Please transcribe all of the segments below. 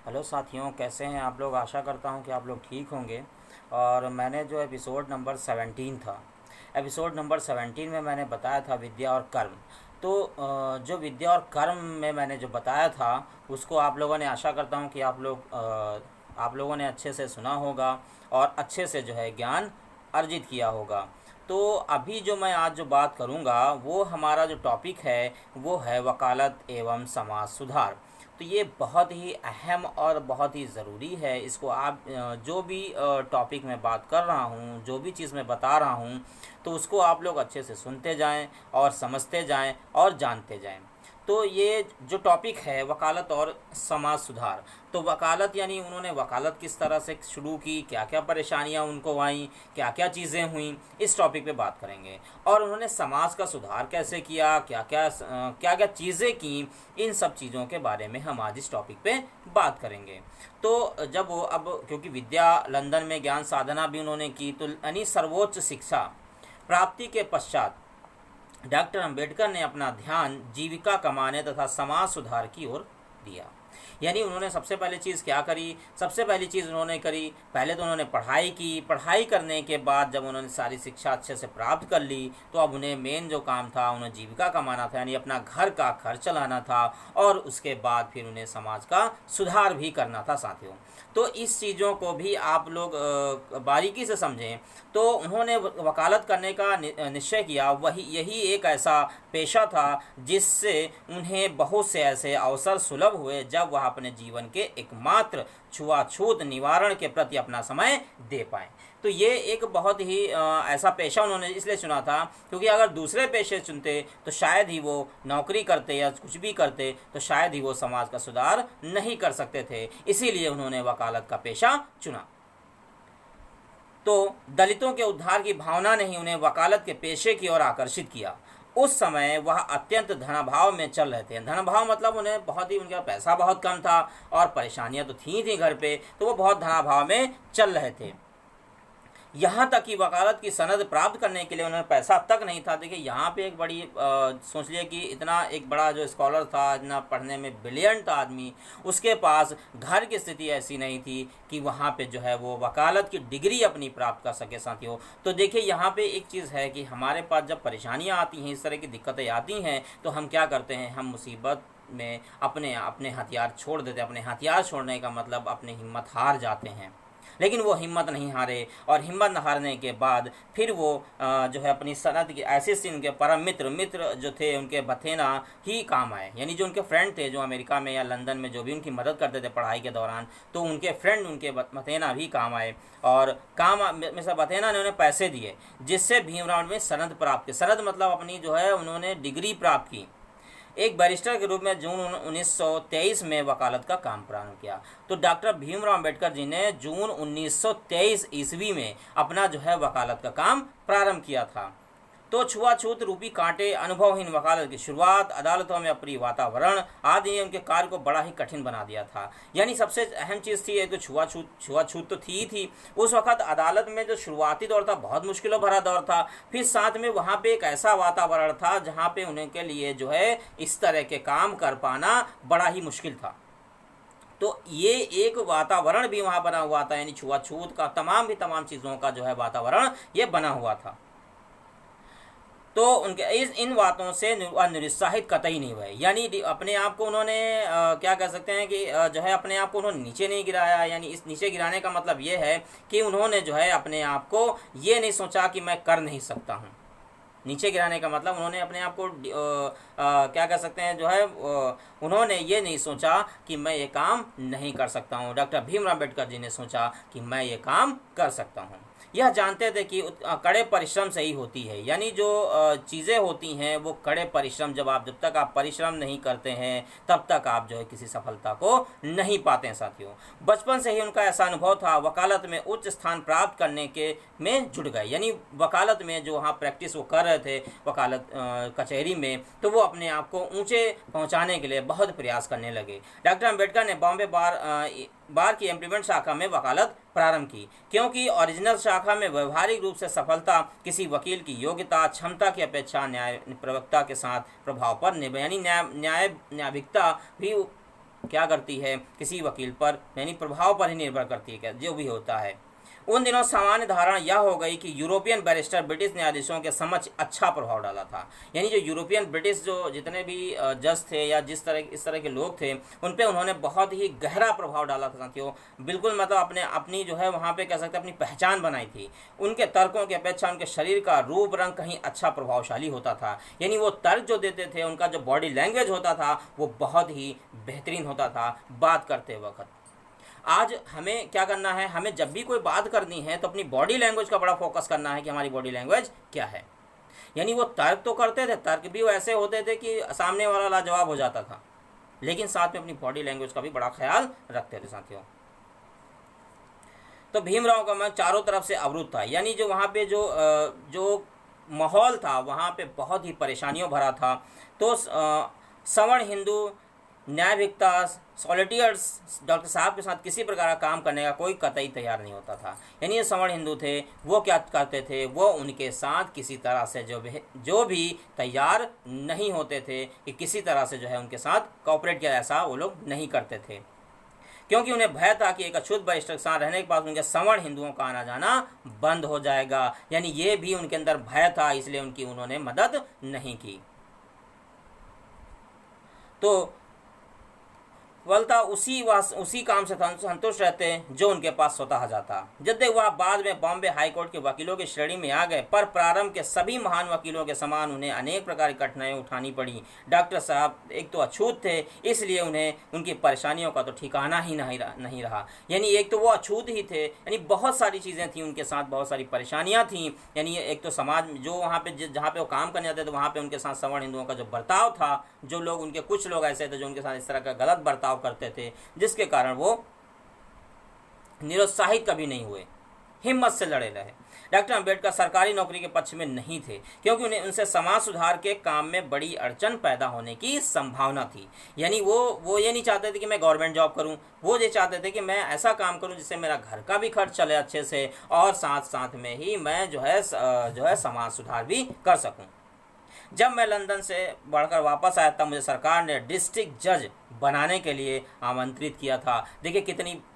Hello साथियों, कैसे हैं आप लोग। आशा करता हूं कि आप लोग ठीक होंगे। और मैंने जो एपिसोड नंबर 17 था, एपिसोड नंबर 17 में मैंने बताया था विद्या और कर्म। तो जो विद्या और कर्म में मैंने जो बताया था उसको आप लोगों ने, आशा करता हूं कि आप लोगों ने अच्छे से सुना होगा और अच्छे से जो है ज्ञान अर्जित किया होगा। तो अभी जो मैं आज जो बात करूंगा वो हमारा जो टॉपिक है वो है वकालत एवं समाज सुधार। तो ये बहुत ही अहम और बहुत ही ज़रूरी है। इसको आप जो भी टॉपिक मैं बात कर रहा हूँ, जो भी चीज़ मैं बता रहा हूँ, तो उसको आप लोग अच्छे से सुनते जाएं और समझते जाएं और जानते जाएं। तो ये जो टॉपिक है वकालत और समाज सुधार, तो वकालत यानी उन्होंने वकालत किस तरह से शुरू की, क्या क्या परेशानियां उनको आईं, क्या क्या चीज़ें हुईं, इस टॉपिक पे बात करेंगे। और उन्होंने समाज का सुधार कैसे किया, क्या क्या चीज़ें की, इन सब चीज़ों के बारे में हम आज इस टॉपिक पे बात करेंगे। तो जब वो अब क्योंकि विद्या लंदन में ज्ञान साधना भी उन्होंने की, तो यानी सर्वोच्च शिक्षा प्राप्ति के पश्चात डॉक्टर अंबेडकर ने अपना ध्यान जीविका कमाने तथा समाज सुधार की ओर दिया। यानी उन्होंने सबसे पहली चीज़ क्या करी, सबसे पहली चीज़ उन्होंने करी, पहले तो उन्होंने पढ़ाई की। पढ़ाई करने के बाद जब उन्होंने सारी शिक्षा अच्छे से प्राप्त कर ली, तो अब उन्हें मेन जो काम था, उन्हें जीविका कमाना था, यानी अपना घर का खर्च चलाना था। और उसके बाद फिर उन्हें समाज का सुधार भी करना था साथियों। तो इस चीज़ों को भी आप लोग बारीकी से समझें। तो उन्होंने वकालत करने का निश्चय किया। वही यही एक ऐसा पेशा था जिससे उन्हें बहुत से ऐसे अवसर सुलभ हुए जब वह अपने जीवन के एकमात्र छुआछूत निवारण के प्रति अपना समय दे पाए। तो ये एक बहुत ही ऐसा पेशा उन्होंने इसलिए चुना था क्योंकि अगर दूसरे पेशे चुनते तो शायद ही वो नौकरी करते या कुछ भी करते, तो शायद ही वो समाज का सुधार नहीं कर सकते थे। इसीलिए उन्होंने वकालत का पेशा चुना। तो दलितों के उद्धार की भावना ने ही उन्हें वकालत के पेशे की ओर आकर्षित किया। उस समय वह अत्यंत धनाभाव में चल रहे थे। धनाभाव मतलब उन्हें बहुत ही, उनका पैसा बहुत कम था और परेशानियां तो थी घर पे, तो वो बहुत धनाभाव में चल रहे थे। यहाँ तक कि वकालत की सनद प्राप्त करने के लिए उन्हें पैसा तक नहीं था। देखिए यहाँ पे एक बड़ी सोच लिए कि इतना एक बड़ा जो स्कॉलर था, इतना पढ़ने में ब्रिलियंट आदमी, उसके पास घर की स्थिति ऐसी नहीं थी कि वहाँ पे जो है वो वकालत की डिग्री अपनी प्राप्त कर सके साथियों। तो देखिए यहाँ पे एक चीज़ है कि हमारे पास जब परेशानियाँ आती हैं, इस तरह की दिक्कतें आती हैं, तो हम क्या करते हैं, हम मुसीबत में अपने अपने हथियार छोड़ देते हैं। अपने हथियार छोड़ने का मतलब अपनी हिम्मत हार जाते हैं। लेकिन वो हिम्मत नहीं हारे, और हिम्मत न हारने के बाद फिर वो जो है अपनी सनद की ऐसे से उनके परम मित्र जो थे उनके बथेना ही काम आए। यानी जो उनके फ्रेंड थे, जो अमेरिका में या लंदन में जो भी उनकी मदद करते थे पढ़ाई के दौरान, तो उनके फ्रेंड उनके बथेना भी काम आए। और काम में से बथेना ने उन्हें पैसे दिए, जिससे भीमराव में सनद प्राप्त की। सनद मतलब अपनी जो है उन्होंने डिग्री प्राप्त की। एक बैरिस्टर के रूप में जून 1923 में वकालत का काम प्रारंभ किया। तो डॉक्टर भीमराव अंबेडकर जी ने जून 1923 ईस्वी में अपना जो है वकालत का काम प्रारंभ किया था। तो छुआछूत रूपी कांटे, अनुभवहीन वकालत की शुरुआत, अदालतों में अप्रिय वातावरण आदि ने उनके कार्य को बड़ा ही कठिन बना दिया था। यानी सबसे अहम चीज़ थी एक तो छुआछूत तो थी ही थी। उस वक्त अदालत में जो शुरुआती दौर था बहुत मुश्किलों भरा दौर था। फिर साथ में वहाँ पे एक ऐसा वातावरण था जहाँ पे उनके लिए जो है इस तरह के काम कर पाना बड़ा ही मुश्किल था। तो ये एक वातावरण भी वहाँ बना हुआ था, यानी छुआछूत का तमाम चीज़ों का जो है वातावरण ये बना हुआ था। तो उनके इन बातों से निरुत्साहित कतई नहीं हुए। यानी अपने आप को उन्होंने क्या कह सकते हैं कि जो है अपने आप को उन्होंने नीचे नहीं गिराया। यानी इस नीचे गिराने का मतलब ये है कि उन्होंने जो है अपने आप को ये नहीं सोचा कि मैं कर नहीं सकता हूँ। नीचे गिराने का मतलब उन्होंने अपने आप को क्या कह सकते हैं, जो है उन्होंने ये नहीं सोचा कि मैं ये काम नहीं कर सकता हूँ। डॉक्टर भीमराव अम्बेडकर जी ने सोचा कि मैं ये काम कर सकता हूँ। यह जानते थे कि कड़े परिश्रम से ही होती है। यानी जो चीज़ें होती हैं वो कड़े परिश्रम, जब तक आप परिश्रम नहीं करते हैं तब तक आप जो है किसी सफलता को नहीं पाते हैं साथियों। बचपन से ही उनका ऐसा अनुभव था। वकालत में उच्च स्थान प्राप्त करने के में जुट गए। यानी वकालत में जो वहाँ प्रैक्टिस वो कर रहे थे वकालत कचहरी में, तो वो अपने आप को ऊंचे पहुँचाने के लिए बहुत प्रयास करने लगे। डॉक्टर अम्बेडकर ने बॉम्बे बार की इम्प्लीमेंट शाखा में वकालत प्रारंभ की, क्योंकि ओरिजिनल शाखा में व्यवहारिक रूप से सफलता किसी वकील की योग्यता क्षमता की अपेक्षा न्याय प्रवक्ता के साथ प्रभाव पर यानी न्यायिकता भी क्या करती है, किसी वकील पर यानी प्रभाव पर ही निर्भर करती है, क्या जो भी होता है। उन दिनों सामान्य धारणा यह हो गई कि यूरोपियन बैरिस्टर ब्रिटिश न्यायाधीशों के समक्ष अच्छा प्रभाव डाला था। यानी जो यूरोपियन ब्रिटिश जो जितने भी जज थे या इस तरह के लोग थे, उन पे उन्होंने बहुत ही गहरा प्रभाव डाला था साथियों। बिल्कुल मतलब अपनी जो है वहाँ पे कह सकते हैं अपनी पहचान बनाई थी। उनके तर्कों की अपेक्षा उनके शरीर का रूप रंग कहीं अच्छा प्रभावशाली होता था। यानी वो तर्क जो देते थे, उनका जो बॉडी लैंग्वेज होता था वो बहुत ही बेहतरीन होता था बात करते वक्त। आज हमें क्या करना है, हमें जब भी कोई बात करनी है तो अपनी बॉडी लैंग्वेज का बड़ा फोकस करना है कि हमारी बॉडी लैंग्वेज क्या है। यानी वो तर्क तो करते थे, तर्क भी वो ऐसे होते थे कि सामने वाला लाजवाब हो जाता था, लेकिन साथ में अपनी बॉडी लैंग्वेज का भी बड़ा ख्याल रखते थे साथियों। तो भीमराव का मन चारों तरफ से अवरुद्ध था। यानी जो वहाँ पे जो माहौल था वहाँ पे बहुत ही परेशानियों भरा था। तो सवर्ण हिंदू न्यायभिक्ता सॉलिटियर्स डॉक्टर साहब के साथ किसी प्रकार का काम करने का कोई कतई तैयार नहीं होता था। यानी ये सवर्ण हिंदू थे, वो क्या करते थे, वो उनके साथ किसी तरह से जो भी तैयार नहीं होते थे कि किसी तरह से जो है उनके साथ कॉपरेट किया, ऐसा वो लोग नहीं करते थे, क्योंकि उन्हें भय था कि एक अछूत बैरिस्टर के साथ रहने के बाद उनके सवर्ण हिंदुओं का आना जाना बंद हो जाएगा। यानी ये भी उनके अंदर भय था, इसलिए उन्होंने मदद नहीं की। तो फलता उसी काम से संतुष्ट रहते जो उनके पास स्वतः जाता। यद्यपि वह बाद में बॉम्बे हाईकोर्ट के वकीलों की श्रेणी में आ गए, पर प्रारंभ के सभी महान वकीलों के समान उन्हें अनेक प्रकार की कठिनाइयाँ उठानी पड़ी। डॉक्टर साहब एक तो अछूत थे, इसलिए उन्हें उनकी परेशानियों का तो ठिकाना ही नहीं रहा। यानी एक तो वो अछूत ही थे, यानी बहुत सारी चीज़ें थी उनके साथ, बहुत सारी परेशानियाँ थीं। यानी एक तो समाज जो वहाँ पे जहाँ पे वो काम करने जाते थे वहाँ पे उनके साथ सवर्ण हिंदुओं का जो बर्ताव था, जो लोग उनके कुछ लोग ऐसे थे जो उनके साथ इस तरह का गलत बर्ताव करते थे, जिसके कारण वो निरुत्साहित कभी नहीं हुए, हिम्मत से लड़े रहे। डॉक्टर अंबेडकर सरकारी नौकरी के पक्ष में नहीं थे, क्योंकि उनसे समाज सुधार के काम में बड़ी अड़चन पैदा होने की संभावना थी। यानी वो ये नहीं चाहते थे कि मैं गवर्नमेंट जॉब करूं, वो ये चाहते थे कि मैं ऐसा काम करूं जिससे मेरा घर का भी खर्च चले अच्छे से, और साथ साथ में ही मैं जो है समाज सुधार भी कर सकूं। जब मैं लंदन से बढ़कर वापस आया तब मुझे सरकार ने डिस्ट्रिक्ट जज बनाने के लिए आमंत्रित किया था। देखिए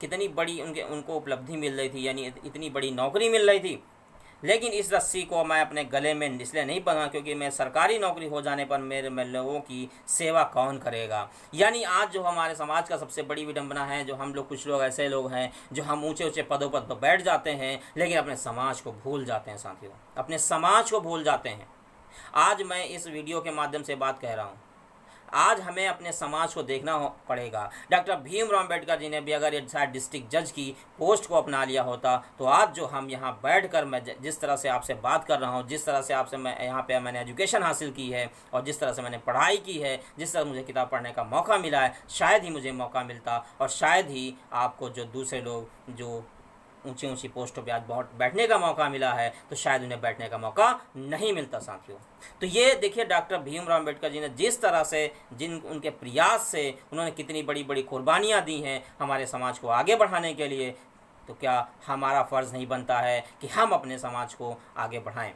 कितनी बड़ी उनको उपलब्धि मिल रही थी, यानी इतनी बड़ी नौकरी मिल रही थी। लेकिन इस रस्सी को मैं अपने गले में इसलिए नहीं बंधा क्योंकि मैं सरकारी नौकरी हो जाने पर मेरे लोगों की सेवा कौन करेगा। यानी आज जो हमारे समाज का सबसे बड़ी विडंबना है, जो हम लोग कुछ लोग ऐसे लोग हैं जो हम ऊंचे ऊंचे पदों पर तो बैठ जाते हैं, लेकिन अपने समाज को भूल जाते हैं साथियों, अपने समाज को भूल जाते हैं। आज मैं इस वीडियो के माध्यम से बात कह रहा हूँ, आज हमें अपने समाज को देखना पड़ेगा। डॉक्टर भीमराव अम्बेडकर जी ने भी अगर शायद डिस्ट्रिक्ट जज की पोस्ट को अपना लिया होता तो आज जो हम यहाँ बैठकर मैं जिस तरह से आपसे बात कर रहा हूँ, जिस तरह से आपसे मैं यहाँ पे मैंने एजुकेशन हासिल की है और जिस तरह से मैंने पढ़ाई की है, जिस तरह मुझे किताब पढ़ने का मौका मिला है, शायद ही मुझे मौका मिलता और शायद ही आपको जो दूसरे लोग जो ऊंची पोस्टों पे आज बैठने का मौका मिला है तो शायद उन्हें बैठने का मौका नहीं मिलता साथियों। तो ये देखिए डॉक्टर भीमराव अम्बेडकर जी ने जिस तरह से उनके प्रयास से उन्होंने कितनी बड़ी बड़ी कुर्बानियाँ दी हैं हमारे समाज को आगे बढ़ाने के लिए, तो क्या हमारा फ़र्ज़ नहीं बनता है कि हम अपने समाज को आगे बढ़ाएं।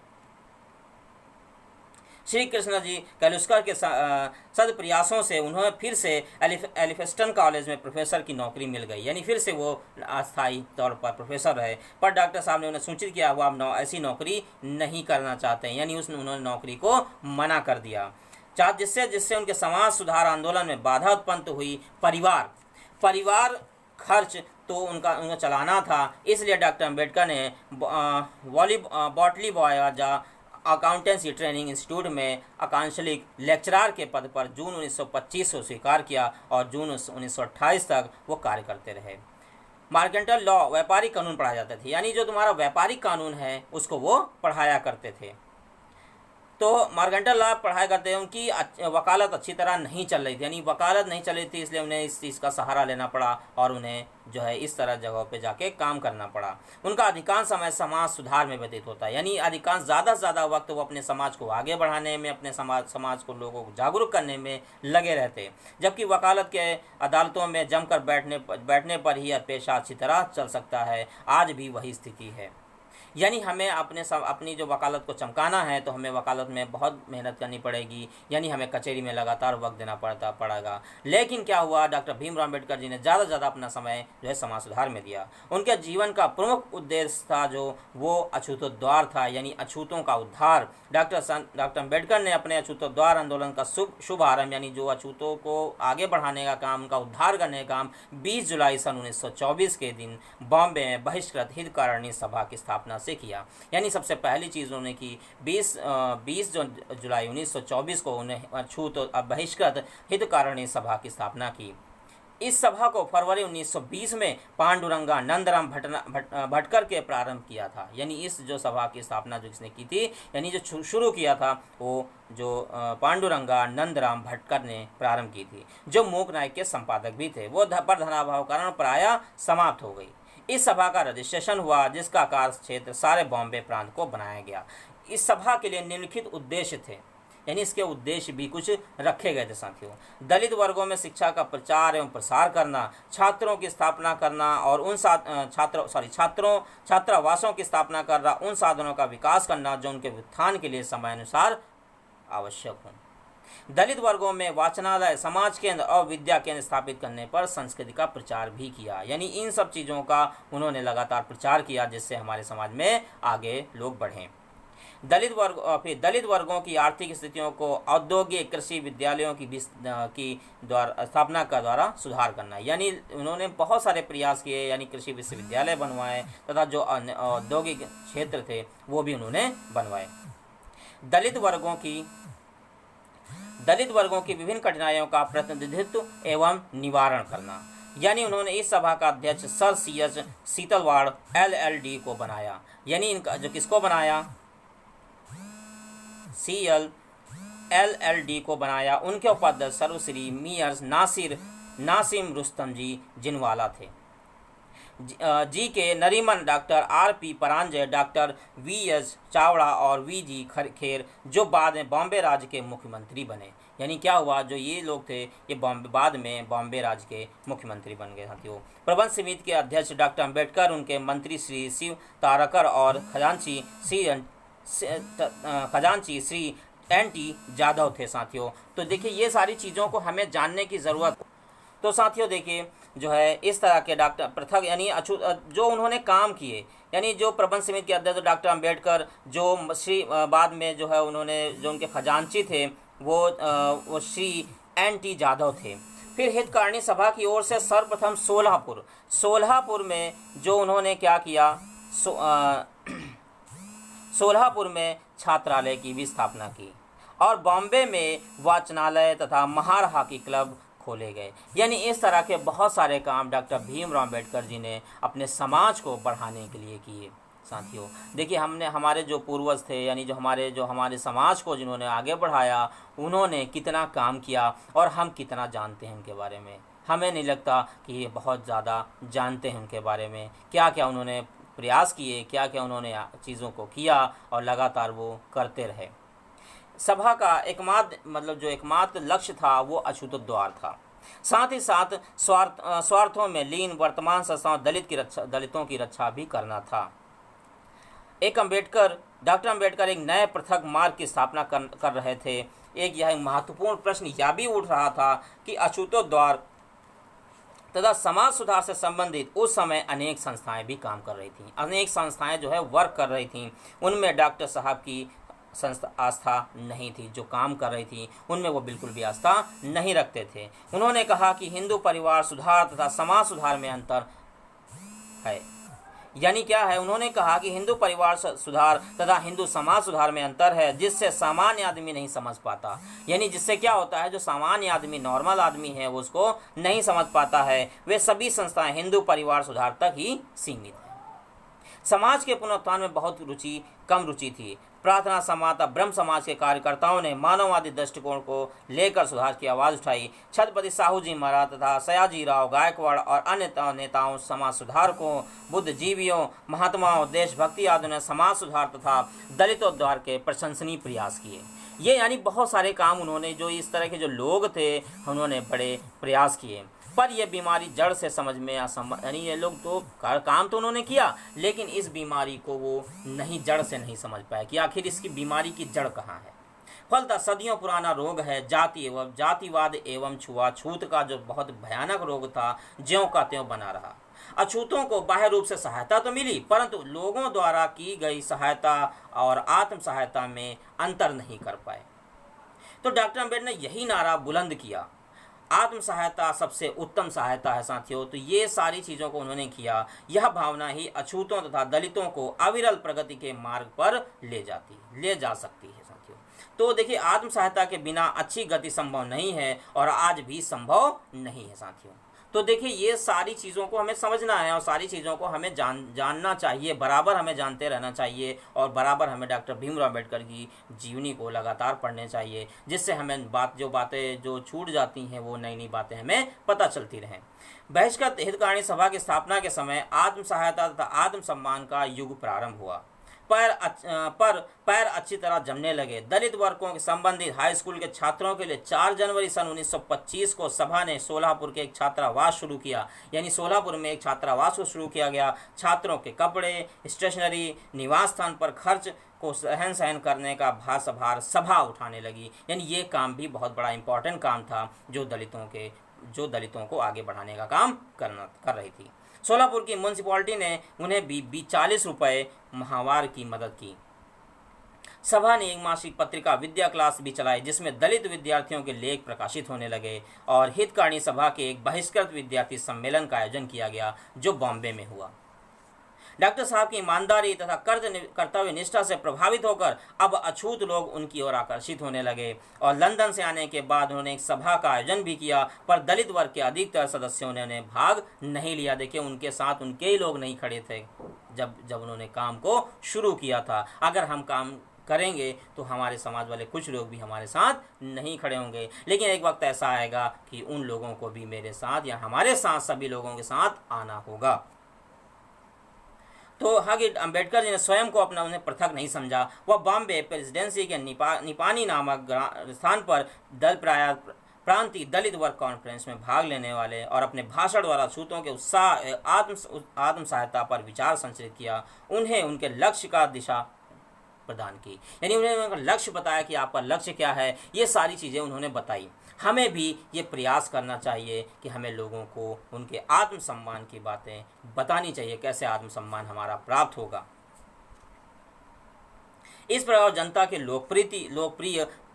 श्री कृष्ण जी कैलुस्कर के सद प्रयासों से उन्हें फिर से एलिफेस्टन कॉलेज में प्रोफेसर की नौकरी मिल गई, यानी फिर से वो अस्थायी तौर पर प्रोफेसर रहे। पर डॉक्टर साहब ने उन्हें सूचित किया हुआ अब ऐसी नौकरी नहीं करना चाहते हैं, यानी उन्होंने नौकरी को मना कर दिया। जिससे उनके समाज सुधार आंदोलन में बाधा उत्पन्न हुई। परिवार खर्च तो उनका चलाना था, इसलिए डॉक्टर अम्बेडकर ने बॉटली बॉयजा अकाउंटेंसी ट्रेनिंग इंस्टीट्यूट में आकांक्षलिक लेक्चरर के पद पर जून 1925 को स्वीकार किया और जून 1928 तक वो कार्य करते रहे। मार्केंटल लॉ व्यापारिक कानून पढ़ाया जाते थे, यानी जो तुम्हारा व्यापारिक कानून है उसको वो पढ़ाया करते थे। तो मार्केंटल लॉ पढ़ाया करते हैं, उनकी वकालत अच्छी तरह नहीं चल रही थी, यानी वकालत नहीं चल रही थी, इसलिए उन्हें इस चीज़ का सहारा लेना पड़ा और उन्हें जो है इस तरह जगहों पे जाके काम करना पड़ा। उनका अधिकांश समय समाज सुधार में व्यतीत होता है, यानी अधिकांश ज़्यादा से ज़्यादा वक्त वो अपने समाज को आगे बढ़ाने में, अपने समाज को लोगों को जागरूक करने में लगे रहते। जबकि वकालत के अदालतों में जमकर बैठने पर ही यह पेशा अच्छी तरह चल सकता है। आज भी वही स्थिति है। यानी हमें अपनी जो वकालत को चमकाना है तो हमें वकालत में बहुत मेहनत करनी पड़ेगी, यानी हमें कचहरी में लगातार वक्त देना पड़ेगा। लेकिन क्या हुआ, डॉक्टर भीमराव अम्बेडकर जी ने ज़्यादा से ज़्यादा अपना समय जो है समाज सुधार में दिया। उनके जीवन का प्रमुख उद्देश्य था जो वो अछूतोद्धार था, यानी अछूतों का उद्धार। डॉक्टर अम्बेडकर ने अपने अछूतोद्धार आंदोलन का शुभ आरंभ, यानी जो अछूतों को आगे बढ़ाने का काम, उनका उद्धार करने का काम 20 जुलाई सन 1924 के दिन बॉम्बे में बहिष्कृत हितकारिणी सभा की स्थापना से किया। यानी सबसे पहली चीज़ उन्होंने की 20 जुलाई 1924 को उन्हें अछूत बहिष्कृत हितकारिणी सभा की स्थापना की। इस सभा को फरवरी 1920 में पांडुरंगा नंदराम भटकर के प्रारंभ किया था। यानी इस जो सभा की स्थापना जो इसने की थी, यानी जो शुरू किया था वो जो पांडुरंगा नंदराम भटकर ने प्रारंभ की थी, जो मूक नायक के संपादक भी थे। वो पर धनाभाव कारण प्रायः समाप्त हो गई। इस सभा का रजिस्ट्रेशन हुआ, जिसका कार्य क्षेत्र सारे बॉम्बे प्रांत को बनाया गया। इस सभा के लिए निम्नलिखित उद्देश्य थे, यानी इसके उद्देश्य भी कुछ रखे गए थे साथियों। दलित वर्गों में शिक्षा का प्रचार एवं प्रसार करना, छात्रों की स्थापना करना और उन छात्रावासों की स्थापना करना, उन साधनों का विकास करना जो उनके उत्थान के लिए समयानुसार आवश्यक हों। दलित वर्गों में वाचनालय, समाज केंद्र और विद्या केंद्र स्थापित करने पर संस्कृति का प्रचार भी किया। यानी इन सब चीज़ों का उन्होंने लगातार प्रचार किया, जिससे हमारे समाज में आगे लोग बढ़ें। दलित वर्गों की आर्थिक स्थितियों को औद्योगिक कृषि विद्यालयों की स्थापना का द्वारा सुधार करना। यानी उन्होंने बहुत सारे प्रयास किए, यानी कृषि विश्वविद्यालय बनवाए तथा जो औद्योगिक क्षेत्र थे वो भी उन्होंने बनवाए। दलित वर्गों की विभिन्न कठिनाइयों का प्रतिनिधित्व एवं निवारण करना। यानी उन्होंने इस सभा का अध्यक्ष सर C.H. सीतलवाड़ LLD को बनाया। यानी इनका जो किसको बनाया, CLLD को बनाया। उनके उपाध्यक्ष सर्वश्री मियर नासिम रुस्तम जी जिनवाला थे। G K Nariman, doctor R.P. Paranjay, doctor V.S. Chawda और V.G. खेर, जो बाद में बॉम्बे राज्य के मुख्यमंत्री बने। यानी क्या हुआ, जो ये लोग थे ये बाद में बॉम्बे राज्य के मुख्यमंत्री बन गए साथियों। प्रबंध समिति के अध्यक्ष डॉक्टर अम्बेडकर, उनके मंत्री श्री शिव तारकर और खजांची श्री N.T. जाधव थे साथियों। तो देखिए ये सारी चीज़ों को हमें जानने की ज़रूरत। तो साथियों देखिए जो है इस तरह के डॉक्टर पृथक, यानी जो उन्होंने काम किए, यानी जो प्रबंध समिति के अध्यक्ष डॉक्टर अम्बेडकर, जो श्री बाद में जो है उन्होंने जो उनके खजांची थे वो श्री N.T. जाधव थे। फिर हितकारिणी सभा की ओर से सर्वप्रथम सोल्हापुर में जो उन्होंने क्या किया, सोल्हापुर में छात्रालय की भी स्थापना की और बॉम्बे में वाचनालय तथा महार हॉकी क्लब खोले गए। यानी इस तरह के बहुत सारे काम डॉक्टर भीमराव अम्बेडकर जी ने अपने समाज को बढ़ाने के लिए किए साथियों। देखिए हमारे जो पूर्वज थे, यानी जो हमारे समाज को जिन्होंने आगे बढ़ाया, उन्होंने कितना काम किया और हम कितना जानते हैं उनके बारे में। हमें नहीं लगता कि ये बहुत ज़्यादा जानते हैं उनके बारे में, क्या क्या उन्होंने प्रयास किए, क्या क्या उन्होंने चीज़ों को किया और लगातार वो करते रहे। सभा का एकमात्र लक्ष्य था वो अछूतोद्धार था। साथ ही साथ स्वार्थों में लीन वर्तमान संस्थाओं दलितों की रक्षा भी करना था। डॉक्टर अम्बेडकर एक नए पृथक मार्ग की स्थापना कर रहे थे। एक यह महत्वपूर्ण प्रश्न यह भी उठ रहा था कि अछूतोद्धार तथा समाज सुधार से संबंधित उस समय अनेक संस्थाएं भी काम कर रही थीं, अनेक संस्थाएं जो है वर्क कर रही थीं। उनमें डॉक्टर साहब की आस्था नहीं थी, जो काम कर रही थी उनमें वो बिल्कुल भी आस्था नहीं रखते थे। उन्होंने कहा कि हिंदू परिवार सुधार तथा समाज सुधार में अंतर है। यानी क्या है, उन्होंने कहा कि हिंदू परिवार सुधार तथा हिंदू समाज सुधार में अंतर है, जिससे सामान्य आदमी नहीं समझ पाता। यानी जिससे क्या होता है, जो सामान्य आदमी, नॉर्मल आदमी है, वो उसको नहीं समझ पाता है। वे सभी संस्थाएं हिंदू परिवार सुधार तक ही सीमित है। समाज के पुनरुत्थान में बहुत कम रुचि थी। प्रार्थना समाज ब्रह्म समाज के कार्यकर्ताओं ने मानववादी दृष्टिकोण को लेकर सुधार की आवाज़ उठाई। छत्रपति साहू जी महाराज तथा सयाजीराव गायकवाड़ और अन्य नेताओं, समाज सुधारकों, बुद्धिजीवियों, महात्माओं, देशभक्ति आदि ने समाज सुधार तथा दलितोद्धार के प्रशंसनीय प्रयास किए। ये यानी बहुत सारे काम उन्होंने, जो इस तरह के जो लोग थे, उन्होंने बड़े प्रयास किए। पर यह बीमारी जड़ से समझ में असंभव, यानी ये लोग तो काम तो उन्होंने किया, लेकिन इस बीमारी को वो नहीं, जड़ से नहीं समझ पाए कि आखिर इसकी बीमारी की जड़ कहाँ है। फलतः सदियों पुराना रोग है जातिवाद एवं छुआछूत का, जो बहुत भयानक रोग था, ज्यों का त्यों बना रहा। अछूतों को बाह्य रूप से सहायता तो मिली, परंतु लोगों द्वारा की गई सहायता और आत्म सहायता में अंतर नहीं कर पाए। तो डॉक्टर अम्बेडकर ने यही नारा बुलंद किया, आत्म सहायता सबसे उत्तम सहायता है साथियों। तो ये सारी चीज़ों को उन्होंने किया। यह भावना ही अछूतों तथा दलितों को अविरल प्रगति के मार्ग पर ले जा सकती है साथियों। तो देखिए, आत्म सहायता के बिना अच्छी गति संभव नहीं है और आज भी संभव नहीं है साथियों। तो देखिए, ये सारी चीज़ों को हमें समझना है और सारी चीज़ों को हमें जानना चाहिए, बराबर हमें जानते रहना चाहिए और बराबर हमें डॉक्टर भीमराव अम्बेडकर की जीवनी को लगातार पढ़ने चाहिए, जिससे हमें बातें जो छूट जाती हैं वो नई नई बातें हमें पता चलती रहें। बहिष्कृत हितकारिणी सभा की स्थापना के समय आत्म सहायता तथा आत्म सम्मान का युग प्रारंभ हुआ। पैर अच्छी तरह जमने लगे। दलित वर्गों के संबंधित हाई स्कूल के छात्रों के लिए 4 जनवरी सन 1925 को सभा ने सोलापुर के एक छात्रावास शुरू किया, यानी सोलापुर में एक छात्रावास को शुरू किया गया। छात्रों के कपड़े, स्टेशनरी, निवास स्थान पर खर्च को सहन करने का भार सभा उठाने लगी। यानी ये काम भी बहुत बड़ा इंपॉर्टेंट काम था, जो दलितों को आगे बढ़ाने का काम कर रही थी। सोलापुर की म्यूनसिपैलिटी ने उन्हें भी 40 रुपये माहवार की मदद की। सभा ने एक मासिक पत्रिका विद्या क्लास भी चलाई, जिसमें दलित विद्यार्थियों के लेख प्रकाशित होने लगे, और हितकारिणी सभा के एक बहिष्कृत विद्यार्थी सम्मेलन का आयोजन किया गया, जो बॉम्बे में हुआ। डॉक्टर साहब की ईमानदारी तथा कर्तव्य निष्ठा से प्रभावित होकर अब अछूत लोग उनकी ओर आकर्षित होने लगे, और लंदन से आने के बाद उन्होंने एक सभा का आयोजन भी किया, पर दलित वर्ग के अधिकतर सदस्यों ने भाग नहीं लिया। देखिए, उनके साथ उनके ही लोग नहीं खड़े थे जब उन्होंने काम को शुरू किया था। अगर हम काम करेंगे तो हमारे समाज वाले कुछ लोग भी हमारे साथ नहीं खड़े होंगे, लेकिन एक वक्त ऐसा आएगा कि उन लोगों को भी मेरे साथ या हमारे साथ सभी लोगों के साथ आना होगा। तो आगे अम्बेडकर जी ने स्वयं को उन्हें पृथक नहीं समझा। वह बॉम्बे प्रेसिडेंसी के निपानी नामक स्थान पर प्रांतीय दलित वर्ग कॉन्फ्रेंस में भाग लेने वाले और अपने भाषण द्वारा छूतों के उत्साह आत्म सहायता पर विचार संचरित किया। उन्हें उनके लक्ष्य का दिशा प्रदान की, यानी उन्हें उनका लक्ष्य बताया कि आपका लक्ष्य क्या है। ये सारी चीज़ें उन्होंने बताई। हमें भी ये प्रयास करना चाहिए कि हमें लोगों को उनके आत्मसम्मान की बातें बतानी चाहिए, कैसे आत्मसम्मान हमारा प्राप्त होगा। इस प्रकार जनता के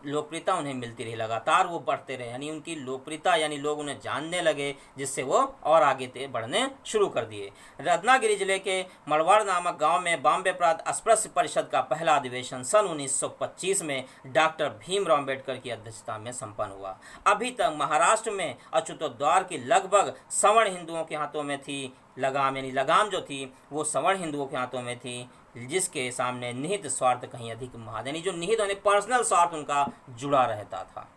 लोकप्रियता उन्हें मिलती रही, लगातार वो बढ़ते रहे, यानी उनकी लोकप्रियता, यानी लोग उन्हें जानने लगे, जिससे वो और आगे बढ़ने शुरू कर दिए। रत्नागिरी जिले के मड़वाड़ नामक गांव में बॉम्बे प्रांत अस्पृश्य परिषद का पहला अधिवेशन सन 1925 में डॉक्टर भीमराव अम्बेडकर की अध्यक्षता में संपन्न हुआ। अभी तक महाराष्ट्र में अछूतोद्धार की लगभग सवर्ण हिंदुओं के हाथों में थी लगाम, यानी लगाम जो थी वो सवर्ण हिंदुओं के हाथों में थी, जिसके सामने निहित स्वार्थ कहीं अधिक महान, यानी जो निहित यानी पर्सनल स्वार्थ उनका जुड़ा रहता था।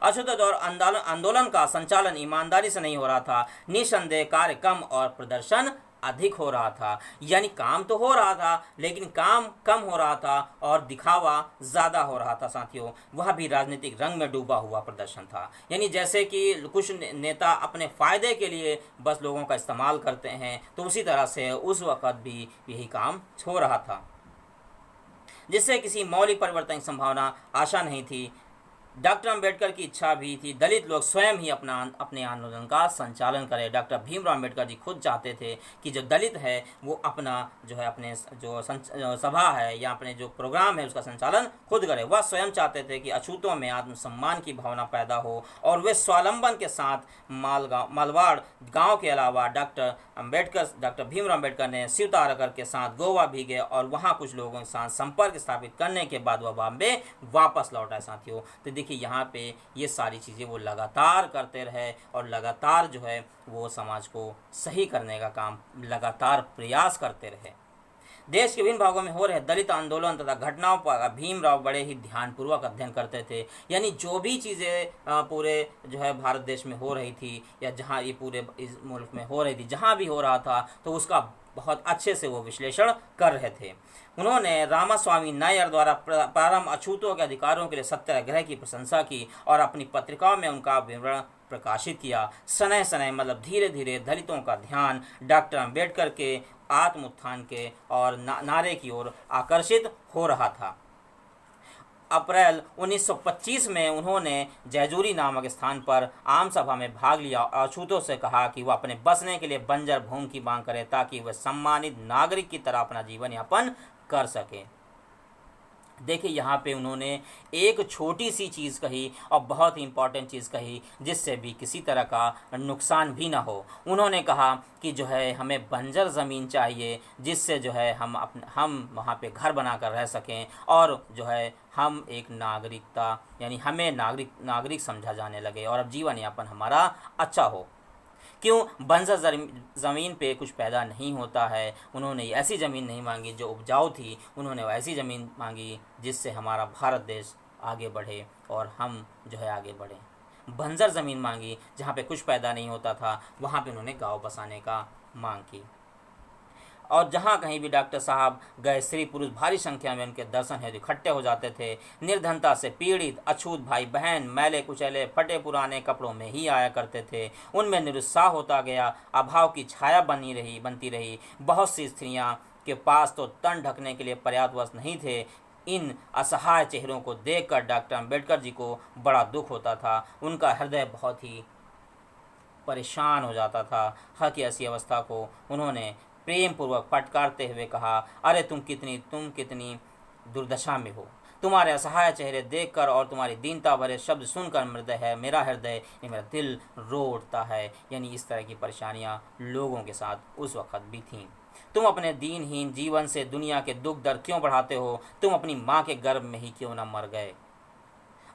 अछूतोद्धार आंदोलन का संचालन ईमानदारी से नहीं हो रहा था। निसंदेह कार्य कम और प्रदर्शन अधिक हो रहा था, यानी काम तो हो रहा था लेकिन काम कम हो रहा था और दिखावा ज़्यादा हो रहा था साथियों। वह भी राजनीतिक रंग में डूबा हुआ प्रदर्शन था, यानी जैसे कि कुछ नेता अपने फ़ायदे के लिए बस लोगों का इस्तेमाल करते हैं, तो उसी तरह से उस वक़्त भी यही काम हो रहा था, जिससे किसी मौलिक परिवर्तन की संभावना आशा नहीं थी। डॉक्टर अम्बेडकर की इच्छा भी थी दलित लोग स्वयं ही अपने आंदोलन का संचालन करें। डॉक्टर भीमराव अम्बेडकर जी खुद चाहते थे कि जो दलित है वो अपना जो है अपने जो सभा है या अपने जो प्रोग्राम है उसका संचालन खुद करे। वह स्वयं चाहते थे कि अछूतों में आत्मसम्मान की भावना पैदा हो और वे स्वावलंबन के साथ मालवाड़ गाँव के अलावा डॉक्टर भीमराव अम्बेडकर ने शिव तारकर के साथ गोवा भी गए और वहाँ कुछ लोगों के साथ संपर्क स्थापित करने के बाद वह बॉम्बे वापस लौट आए साथियों। तो देखिए, यहाँ पे ये सारी चीज़ें वो लगातार करते रहे और लगातार जो है वो समाज को सही करने का काम लगातार प्रयास करते रहे। देश के विभिन्न भागों में हो रहे दलित आंदोलन तथा घटनाओं पर भीमराव बड़े ही ध्यानपूर्वक अध्ययन करते थे, यानी जो भी चीज़ें पूरे जो है भारत देश में हो रही थी या जहाँ ये पूरे इस मुल्क में हो रही थी, जहाँ भी हो रहा था तो उसका बहुत अच्छे से वो विश्लेषण कर रहे थे। उन्होंने रामास्वामी नायर द्वारा प्रारंभ अछूतों के अधिकारों के लिए सत्याग्रह की प्रशंसा की और अपनी पत्रिकाओं में उनका विवरण प्रकाशित किया। सनय सनय मतलब धीरे धीरे दलितों का ध्यान डॉक्टर अम्बेडकर के आत्म उत्थान के और नारे की ओर आकर्षित हो रहा था। अप्रैल 1925 में उन्होंने जैजूरी नामक स्थान पर आम सभा में भाग लिया और अछूतों से कहा कि वह अपने बसने के लिए बंजर भूमि की मांग करें ताकि वह सम्मानित नागरिक की तरह अपना जीवन यापन कर सके। देखिए यहाँ पे उन्होंने एक छोटी सी चीज़ कही और बहुत ही इम्पॉर्टेंट चीज़ कही जिससे भी किसी तरह का नुकसान भी ना हो। उन्होंने कहा कि जो है हमें बंजर ज़मीन चाहिए जिससे जो है हम वहाँ पे घर बना कर रह सकें और जो है हम एक नागरिकता यानी हमें नागरिक समझा जाने लगे और अब जीवन यापन हमारा अच्छा हो। क्यों बंजर ज़मीन पे कुछ पैदा नहीं होता है। उन्होंने ऐसी ज़मीन नहीं मांगी जो उपजाऊ थी, उन्होंने ऐसी ज़मीन मांगी जिससे हमारा भारत देश आगे बढ़े और हम जो है आगे बढ़ें। बंजर ज़मीन मांगी जहाँ पे कुछ पैदा नहीं होता था, वहाँ पे उन्होंने गांव बसाने का मांग की। और जहाँ कहीं भी डॉक्टर साहब गए स्त्री पुरुष भारी संख्या में उनके दर्शन हेतु इकट्ठे हो जाते थे। निर्धनता से पीड़ित अछूत भाई बहन मैले कुचैले फटे पुराने कपड़ों में ही आया करते थे। उनमें निरुत्साह होता गया, अभाव की छाया बनती रही। बहुत सी स्त्रियाँ के पास तो तन ढकने के लिए पर्याप्त वस्त्र नहीं थे। इन असहाय चेहरों को देखकर डॉक्टर अम्बेडकर जी को बड़ा दुख होता था। उनका हृदय बहुत ही परेशान हो जाता था। हर की ऐसी अवस्था को उन्होंने प्रेम पूर्वक फटकारते हुए कहा, अरे तुम कितनी दुर्दशा में हो। तुम्हारे असहाय चेहरे देखकर और तुम्हारी दीनता भरे शब्द सुनकर मेरा दिल रो उठता है। यानी इस तरह की परेशानियां लोगों के साथ उस वक्त भी थीं। तुम अपने दीनहीन जीवन से दुनिया के दुख दर्द क्यों बढ़ाते हो? तुम अपनी माँ के गर्भ में ही क्यों न मर गए?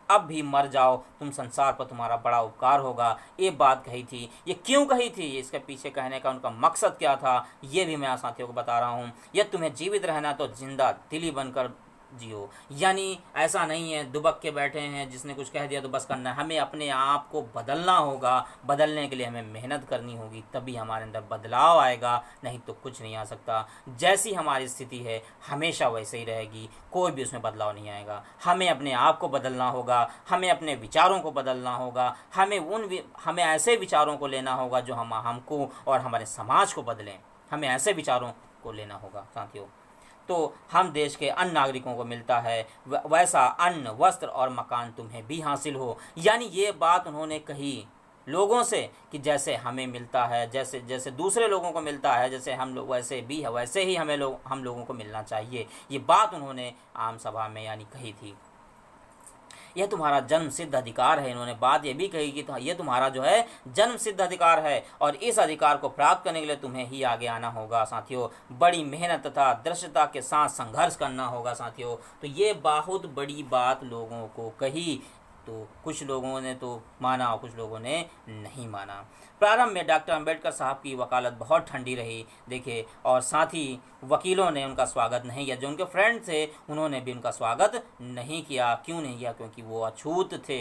अब भी मर जाओ, तुम संसार पर तुम्हारा बड़ा उपकार होगा। ये बात कही थी। ये क्यों कही थी, इसके पीछे कहने का उनका मकसद क्या था, ये भी मैं साथियों को बता रहा हूँ। यदि तुम्हें जीवित रहना तो जिंदा दिली बनकर जियो। यानी ऐसा नहीं है दुबक के बैठे हैं, जिसने कुछ कह दिया तो बस करना है। हमें अपने आप को बदलना होगा। बदलने के लिए हमें मेहनत करनी होगी, तभी हमारे अंदर बदलाव आएगा, नहीं तो कुछ नहीं आ सकता। जैसी हमारी स्थिति है हमेशा वैसे ही रहेगी, कोई भी उसमें बदलाव नहीं आएगा। हमें अपने आप को बदलना होगा, हमें अपने विचारों को बदलना होगा। हमें ऐसे विचारों को लेना होगा जो हमको और हमारे समाज को बदलें। हमें ऐसे विचारों को लेना होगा साथियों, तो हम देश के अन्य नागरिकों को मिलता है वैसा अन्न वस्त्र और मकान तुम्हें भी हासिल हो। यानी ये बात उन्होंने कही लोगों से कि जैसे हमें मिलता है, जैसे दूसरे लोगों को मिलता है, जैसे हम लोग वैसे भी है, वैसे ही हम लोगों को मिलना चाहिए। ये बात उन्होंने आम सभा में यानी कही थी। यह तुम्हारा जन्म सिद्ध अधिकार है। इन्होंने बात ये भी कही कि यह तुम्हारा जो है जन्म सिद्ध अधिकार है और इस अधिकार को प्राप्त करने के लिए तुम्हें ही आगे आना होगा साथियों। बड़ी मेहनत तथा दृढ़ता के साथ संघर्ष करना होगा साथियों। तो ये बहुत बड़ी बात लोगों को कही, तो कुछ लोगों ने तो माना और कुछ लोगों ने नहीं माना। प्रारंभ में डॉक्टर अम्बेडकर साहब की वकालत बहुत ठंडी रही देखिए, और साथ ही वकीलों ने उनका स्वागत नहीं किया। जो उनके फ्रेंड थे उन्होंने भी उनका स्वागत नहीं किया। क्यों नहीं किया? क्योंकि वो अछूत थे।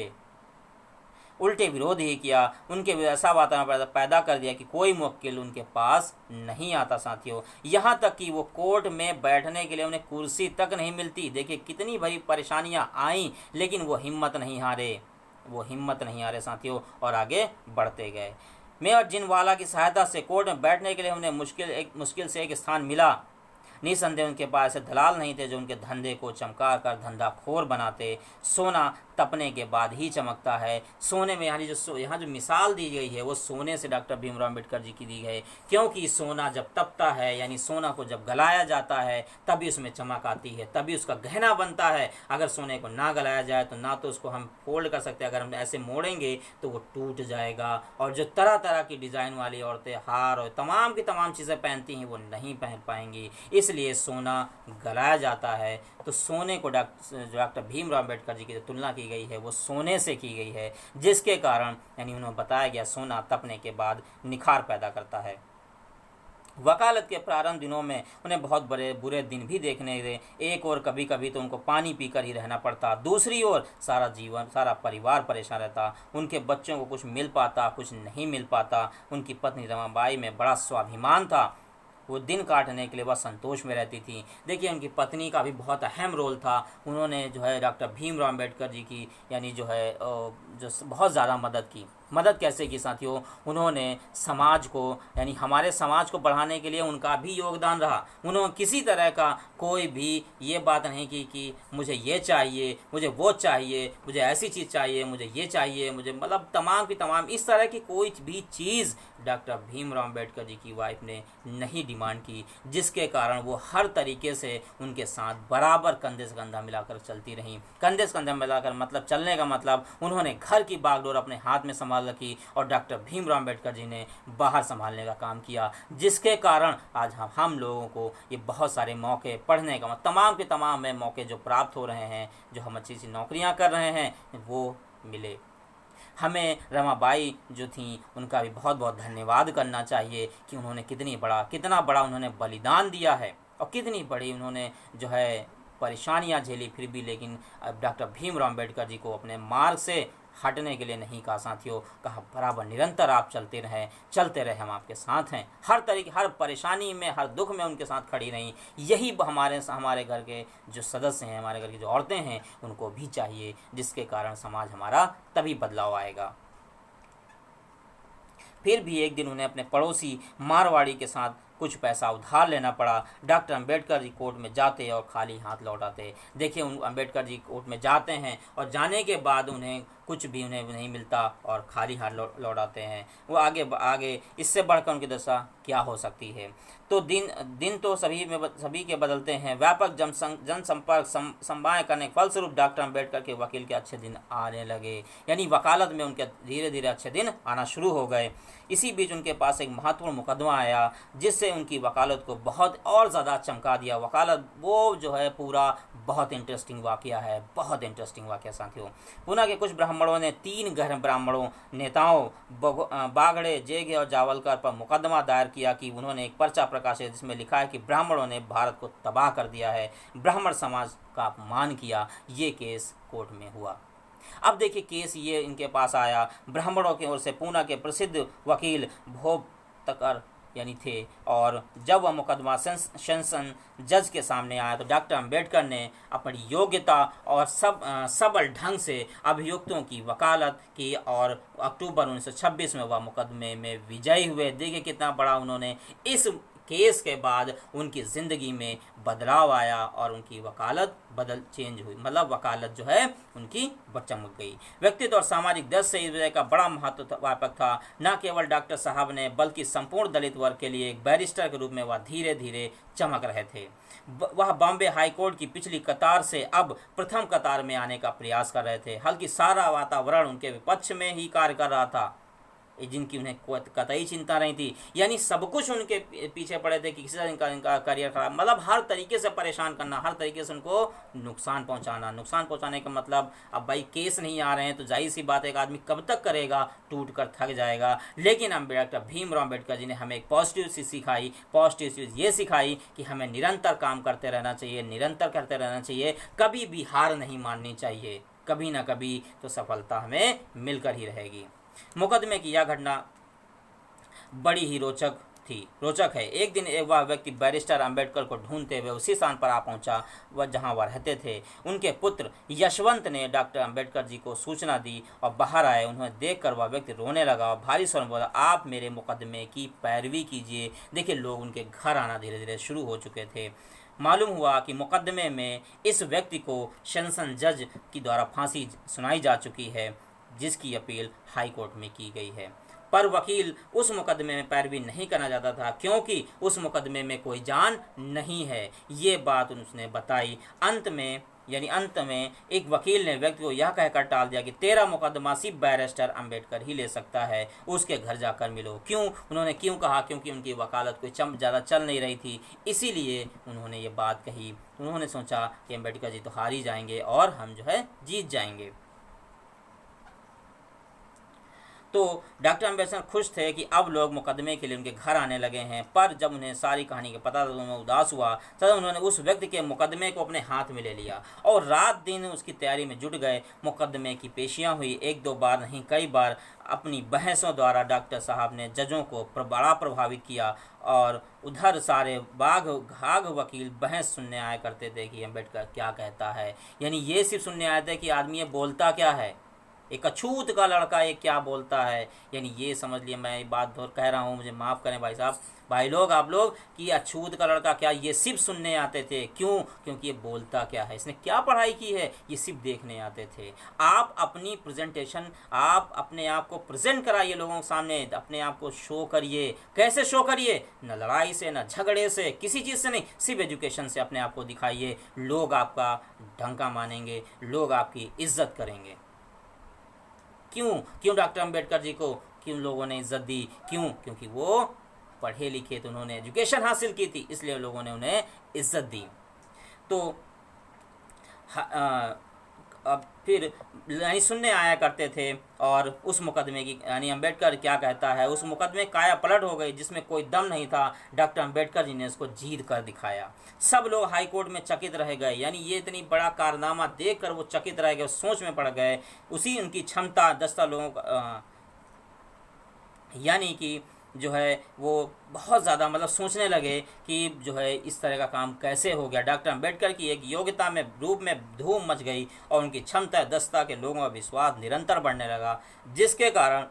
उल्टे विरोध ही किया। उनके ऐसा वातावरण पैदा कर दिया कि कोई मुवक्किल उनके पास नहीं आता साथियों। यहाँ तक कि वो कोर्ट में बैठने के लिए उन्हें कुर्सी तक नहीं मिलती। देखिए कितनी बड़ी परेशानियाँ आई, लेकिन वो हिम्मत नहीं हारे साथियों, और आगे बढ़ते गए। मेयर जिनवाला की सहायता से कोर्ट में बैठने के लिए उन्हें मुश्किल से एक स्थान मिला। निसंदेह उनके पास ऐसे दलाल नहीं थे जो उनके धंधे को चमका कर धंधाखोर बनाते। सोना तपने के बाद ही चमकता है। सोने में यहाँ जो मिसाल दी गई है वो सोने से डॉक्टर भीमराव अम्बेडकर जी की दी गई है, क्योंकि सोना जब तपता है यानी सोना को जब गलाया जाता है तभी उसमें चमक आती है, तभी उसका गहना बनता है। अगर सोने को ना गलाया जाए तो ना तो उसको हम फोल्ड कर सकते हैं, अगर हम ऐसे मोड़ेंगे तो वो टूट जाएगा। और जो तरह तरह की डिज़ाइन वाली औरतें हार और तमाम की तमाम चीज़ें पहनती हैं वो नहीं पहन पाएंगी, इसलिए सोना गलाया जाता है। तो सोने को डॉक्टर भीमराव अम्बेडकर जी की तुलना की गई है वो सोने से की गई है, जिसके कारण यानी उन्हें बताया गया सोना तपने के बाद निखार पैदा करता है। वकालत के प्रारंभ दिनों में उन्हें बहुत बड़े बुरे दिन भी देखने थे। एक और कभी कभी तो उनको पानी पीकर ही रहना पड़ता, दूसरी ओर सारा परिवार परेशान रहता। उनके बच्चों को कुछ मिल पाता, कुछ नहीं मिल पाता। उनकी पत्नी रमाबाई में बड़ा स्वाभिमान था। वो दिन काटने के लिए वह संतोष में रहती थी। देखिए उनकी पत्नी का भी बहुत अहम रोल था। उन्होंने जो है डॉक्टर भीमराव अम्बेडकर जी की यानी जो है जो बहुत ज़्यादा मदद की। मदद कैसे की साथियों? उन्होंने समाज को यानी हमारे समाज को बढ़ाने के लिए उनका भी योगदान रहा। उन्होंने किसी तरह का कोई भी ये बात नहीं की कि मुझे ये चाहिए, मुझे वो चाहिए, मुझे ऐसी चीज़ चाहिए, मुझे ये चाहिए, मुझे मतलब तमाम की तमाम इस तरह की कोई भी चीज़ डॉक्टर भीमराव अम्बेडकर जी की वाइफ ने नहीं डिमांड की, जिसके कारण वो हर तरीके से उनके साथ बराबर कंधे से कंधा मिलाकर चलती रहीं। कंधे से कंधा मिलाकर मतलब चलने का मतलब उन्होंने घर की बागडोर अपने हाथ में संभाल रखी और डॉक्टर भीमराव अम्बेडकर जी ने बाहर संभालने का काम किया, जिसके कारण आज हम लोगों को ये बहुत सारे मौके पढ़ने का तमाम के तमाम में मौके जो प्राप्त हो रहे हैं, जो हम अच्छी सी नौकरियां कर रहे हैं वो मिले। हमें रमाबाई जो थी उनका भी बहुत बहुत धन्यवाद करना चाहिए कि उन्होंने कितना बड़ा उन्होंने बलिदान दिया है और कितनी बड़ी उन्होंने जो है परेशानियां झेली, फिर भी लेकिन डॉक्टर भीमराव अम्बेडकर जी को अपने मार्ग से हटने के लिए नहीं कहा साथियों। कहा बराबर निरंतर आप चलते रहे, हम आपके साथ हैं। हर परेशानी में, हर दुख में उनके साथ खड़ी रहीं। यही हमारे घर के जो सदस्य हैं, हमारे घर की जो औरतें हैं, उनको भी चाहिए, जिसके कारण समाज हमारा तभी बदलाव आएगा। फिर भी एक दिन उन्हें अपने पड़ोसी मारवाड़ी के साथ कुछ पैसा उधार लेना पड़ा। डॉक्टर अम्बेडकर जी कोर्ट में जाते और खाली हाथ लौट आते। देखिए अम्बेडकर जी कोर्ट में जाते हैं और जाने के बाद उन्हें कुछ भी उन्हें नहीं मिलता और खाली हाथ लौट आते हैं। वो आगे इससे बढ़कर उनकी दशा क्या हो सकती है। तो दिन तो सभी के बदलते हैं। व्यापक जनसंपर्क संवाद करने के फलस्वरूप डॉक्टर अम्बेडकर के वकील के अच्छे दिन आने लगे, यानी वकालत में उनके धीरे धीरे अच्छे दिन आना शुरू हो गए। इसी बीच उनके पास एक महत्वपूर्ण मुकदमा आया, जिससे उनकी वकालत को बहुत और ज़्यादा चमका दिया। वकालत वो जो है पूरा बहुत इंटरेस्टिंग वाक़या है, बहुत इंटरेस्टिंग वाक़या साथियों। पुणे के कुछ ब्राह्मणों ने 3 गैर ब्राह्मणों नेताओं बागड़े, जेगे और जावलकर पर मुकदमा दायर किया कि उन्होंने एक पर्चा प्रकाशित जिसमें लिखा है कि ब्राह्मणों ने भारत को तबाह कर दिया है, ब्राह्मण समाज का अपमान किया। ये केस कोर्ट में हुआ। अब देखिए केस ये इनके पास आया, ब्राह्मणों की ओर से पुणे के प्रसिद्ध वकील भोप तकर यानी थे। और जब वह मुकदमा सेशन जज के सामने आया तो डॉक्टर अम्बेडकर ने अपनी योग्यता और सबल ढंग से अभियुक्तों की वकालत की और अक्टूबर 1926 में वह मुकदमे में विजयी हुए। देखिए कितना बड़ा उन्होंने इस केस के बाद उनकी ज़िंदगी में बदलाव आया और उनकी वकालत चेंज हुई, मतलब वकालत जो है उनकी चमक गई। व्यक्तित्व और सामाजिक दृष्टि से इस विजय का बड़ा महत्व व्यापक था। न केवल डॉक्टर साहब ने बल्कि संपूर्ण दलित वर्ग के लिए एक बैरिस्टर के रूप में वह धीरे धीरे चमक रहे थे। वह बॉम्बे हाई कोर्ट की पिछली कतार से अब प्रथम कतार में आने का प्रयास कर रहे थे। हालांकि सारा वातावरण उनके विपक्ष में ही कार्य कर रहा था, जिनकी उन्हें कतई चिंता नहीं थी, यानी सब कुछ उनके पीछे पड़े थे कि किसी तरह इनका करियर खराब, मतलब हर तरीके से परेशान करना, हर तरीके से उनको नुकसान पहुंचाने का मतलब अब भाई केस नहीं आ रहे हैं तो जाहिर सी बात है एक आदमी कब तक करेगा, टूट कर थक जाएगा। लेकिन डॉक्टर भीमराव अम्बेडकर जी ने हमें एक पॉजिटिव चीज़ ये सिखाई कि हमें निरंतर काम करते रहना चाहिए, कभी भी हार नहीं माननी चाहिए, कभी ना कभी तो सफलता हमें मिलकर ही रहेगी। मुकदमे की यह घटना बड़ी ही रोचक है। एक दिन वह व्यक्ति बैरिस्टर अम्बेडकर को ढूंढते हुए उसी स्थान पर आ पहुंचा वह जहां वह रहते थे। उनके पुत्र यशवंत ने डॉक्टर अम्बेडकर जी को सूचना दी और बाहर आए। उन्हें देखकर वह व्यक्ति रोने लगा और भारी स्वर में बोला, आप मेरे मुकदमे की पैरवी कीजिए। देखिए लोग उनके घर आना धीरे धीरे शुरू हो चुके थे। मालूम हुआ कि मुकदमे में इस व्यक्ति को सेशन जज की द्वारा फांसी सुनाई जा चुकी है, जिसकी अपील हाई कोर्ट में की गई है। पर वकील उस मुकदमे में पैरवी नहीं करना चाहता था, क्योंकि उस मुकदमे में कोई जान नहीं है। ये बात उसने बताई। अंत में एक वकील ने व्यक्ति को यह कहकर टाल दिया कि तेरा मुकदमा सिर्फ बैरिस्टर अम्बेडकर ही ले सकता है, उसके घर जाकर मिलो। उन्होंने क्यों कहा? क्योंकि उनकी वकालत कोई ज़्यादा चल नहीं रही थी, इसीलिए उन्होंने ये बात कही। उन्होंने सोचा कि अम्बेडकर जी तो हार ही जाएंगे और हम जो है जीत जाएंगे। तो डॉक्टर अम्बेडकर खुश थे कि अब लोग मुकदमे के लिए उनके घर आने लगे हैं, पर जब उन्हें सारी कहानी का पता था तो उन्हें उदास हुआ। तब उन्होंने उस व्यक्ति के मुकदमे को अपने हाथ में ले लिया और रात दिन उसकी तैयारी में जुट गए। मुकदमे की पेशियां हुई, एक दो बार नहीं कई बार। अपनी बहसों द्वारा डॉक्टर साहब ने जजों को बड़ा प्रभावित किया और उधर सारे घाघ वकील बहस सुनने आया करते थे कि अम्बेडकर क्या कहता है। यानी ये सिर्फ सुनने आए थे कि आदमी ये बोलता क्या है, एक अछूत का लड़का ये क्या बोलता है। यानी ये समझ लिए, मैं ये बात दोहर कह रहा हूँ, मुझे माफ़ करें भाई साहब, भाई लोग, आप लोग, कि अछूत का लड़का क्या, ये सिर्फ सुनने आते थे। क्यों? क्योंकि ये बोलता क्या है, इसने क्या पढ़ाई की है, ये सिर्फ देखने आते थे। आप अपनी प्रेजेंटेशन, आप अपने आप को प्रेजेंट कराइए लोगों के सामने, अपने आप को शो करिए। कैसे शो करिए? न लड़ाई से, न झगड़े से, किसी चीज़ से नहीं, सिर्फ एजुकेशन से अपने आप को दिखाइए। लोग आपका ढंका मानेंगे, लोग आपकी इज्जत करेंगे। क्यों डॉक्टर अम्बेडकर जी को क्यों लोगों ने इज्जत दी? क्यों? क्योंकि वो पढ़े लिखे थे, उन्होंने एजुकेशन हासिल की थी, इसलिए लोगों ने उन्हें इज्जत दी। तो अब फिर यानी सुनने आया करते थे और उस मुकदमे की, यानी अम्बेडकर क्या कहता है, उस मुकदमे काया पलट हो गई जिसमें कोई दम नहीं था। डॉक्टर अम्बेडकर जी ने उसको जीत कर दिखाया। सब लोग हाई कोर्ट में चकित रह गए, यानी ये इतनी बड़ा कारनामा देखकर वो चकित रह गए, सोच में पड़ गए। उसी उनकी क्षमता दस्ता लोगों का, यानी कि जो है वो बहुत ज़्यादा मतलब सोचने लगे कि जो है इस तरह का काम कैसे हो गया। डॉक्टर अम्बेडकर की एक योग्यता में रूप में धूम मच गई और उनकी क्षमता दस्ता के लोगों का विश्वास निरंतर बढ़ने लगा, जिसके कारण